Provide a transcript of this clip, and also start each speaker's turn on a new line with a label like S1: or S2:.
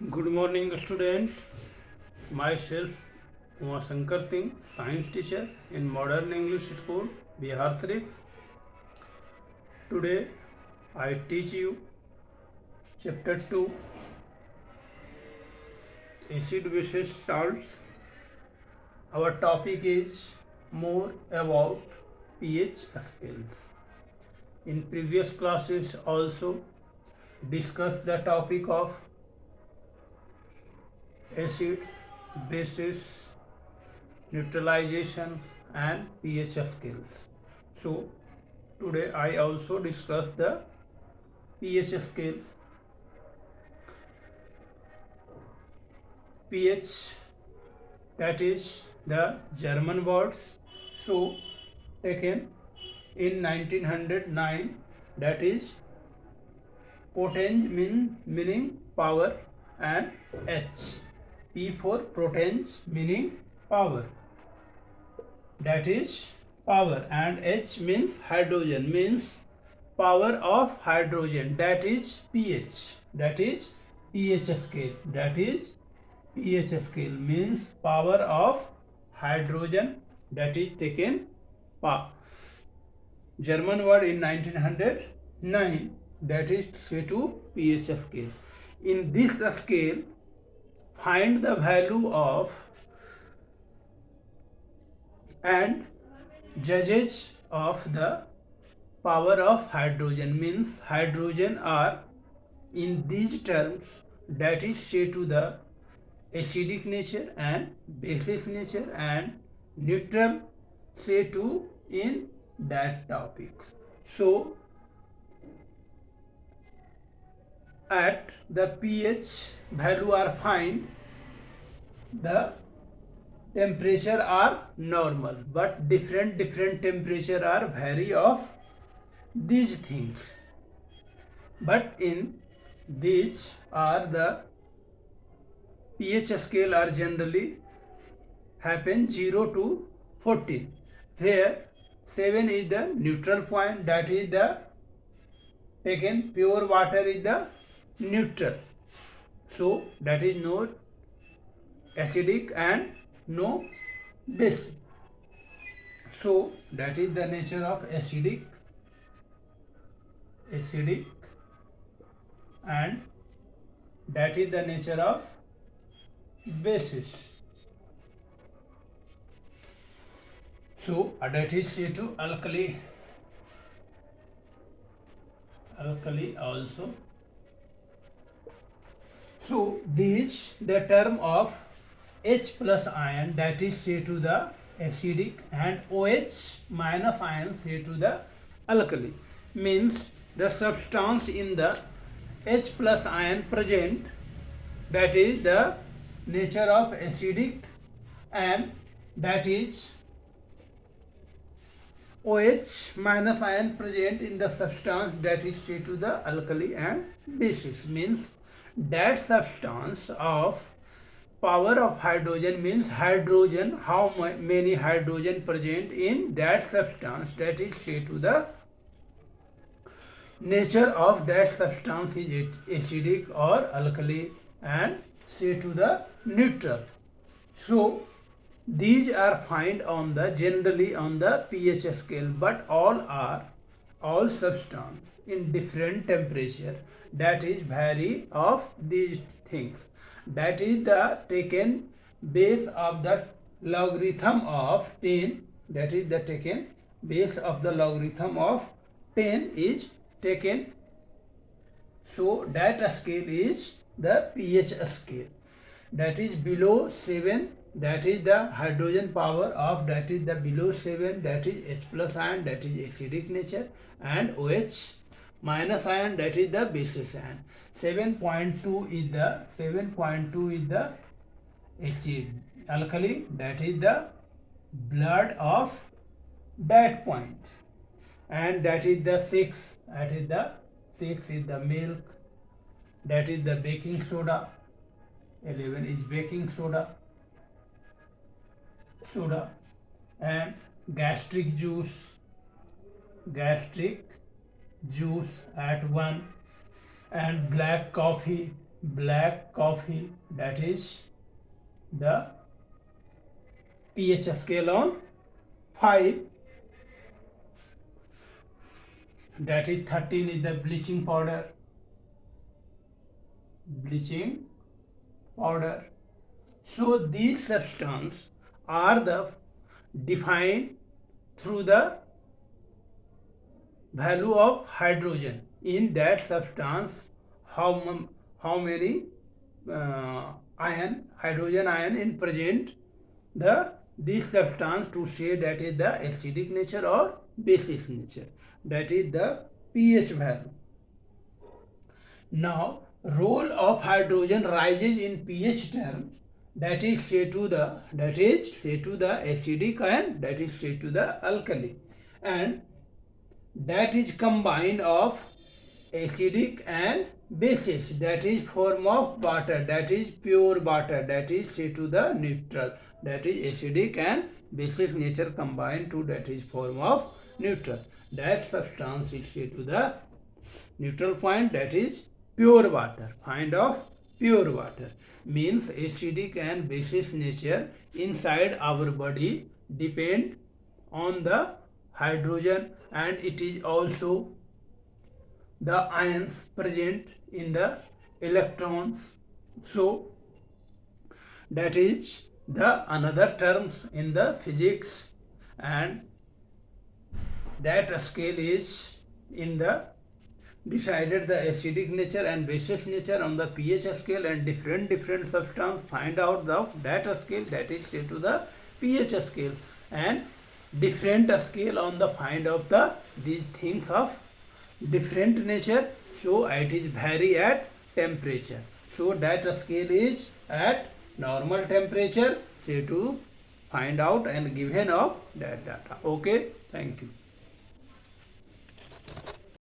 S1: Good morning, student. Myself, Uma Shankar Singh, science teacher in Modern English School, Bihar Sharif. Today, I teach you Chapter 2, Acid versus Salts. Our topic is more about pH scales. In previous classes, also discussed the topic of acids, bases, neutralizations and pH scales. So today I also discuss the pH scales. pH, that is the German words, so taken in 1909, that is potenge meaning power and H. P for potenge meaning power, that is power, and H means hydrogen, means power of hydrogen, that is pH, that is pH scale, that is pH scale means power of hydrogen, that is taken German word in 1909, that is say to pH scale. In this scale, find the value of and judges of the power of hydrogen, means hydrogen are in these terms, that is say to the acidic nature and basic nature and neutral say to in that topic. So at the pH value are fine, the temperature are normal, but different temperature are vary of these things, but in these are the pH scale are generally happen 0 to 14, where 7 is the neutral point, that is the taken pure water is the neutral, so that is no acidic and no basic. So that is the nature of acidic and that is the nature of basis. So that is say to alkali also. So this the term of H plus ion, that is say to the acidic, and OH minus ion say to the alkali, means the substance in the H plus ion present, that is the nature of acidic, and that is OH minus ion present in the substance, that is say to the alkali and basis, means that substance of power of hydrogen, means hydrogen, how many hydrogen present in that substance, that is say to the nature of that substance is acidic or alkali and say to the neutral. So these are found on the generally on the pH scale, but all substance in different temperature, that is vary of these things, that is the taken base of the logarithm of 10, that is the taken base of the logarithm of 10 is taken. So that scale is the pH scale, that is below 7, that is the hydrogen power of, that is the below 7, that is H plus ion, that is acidic nature, and OH minus ion, that is the basis ion. 7.2 is the acid alkali, that is the blood of that point, and that is the 6, is the milk, that is the baking soda, 11 is baking soda, and gastric juice at 1, and black coffee black coffee, that is the pH scale on 5, that is 13 is the bleaching powder. So these substances are defined through the value of hydrogen in that substance. How many hydrogen ion in present this substance, to say that is the acidic nature or basic nature, that is the pH value. Now role of hydrogen rises in pH term, that is say to the acidic and that is say to the alkali, and that is combined of acidic and bases, that is form of water, that is pure water, that is say to the neutral, that is acidic and basis nature combined to that is form of neutral. That substance is say to the neutral point, that is pure water. Find of pure water means acidic and basis nature inside our body depend on the hydrogen, and it is also the ions present in the electrons. So that is the another terms in the physics, and that scale is in the decided the acidic nature and basis nature on the pH scale, and different substance find out that scale, that is say to the pH scale, and different scale on the find of these things of different nature. So it is vary at temperature. So that scale is at normal temperature, say to find out and given of that data. Okay, thank you.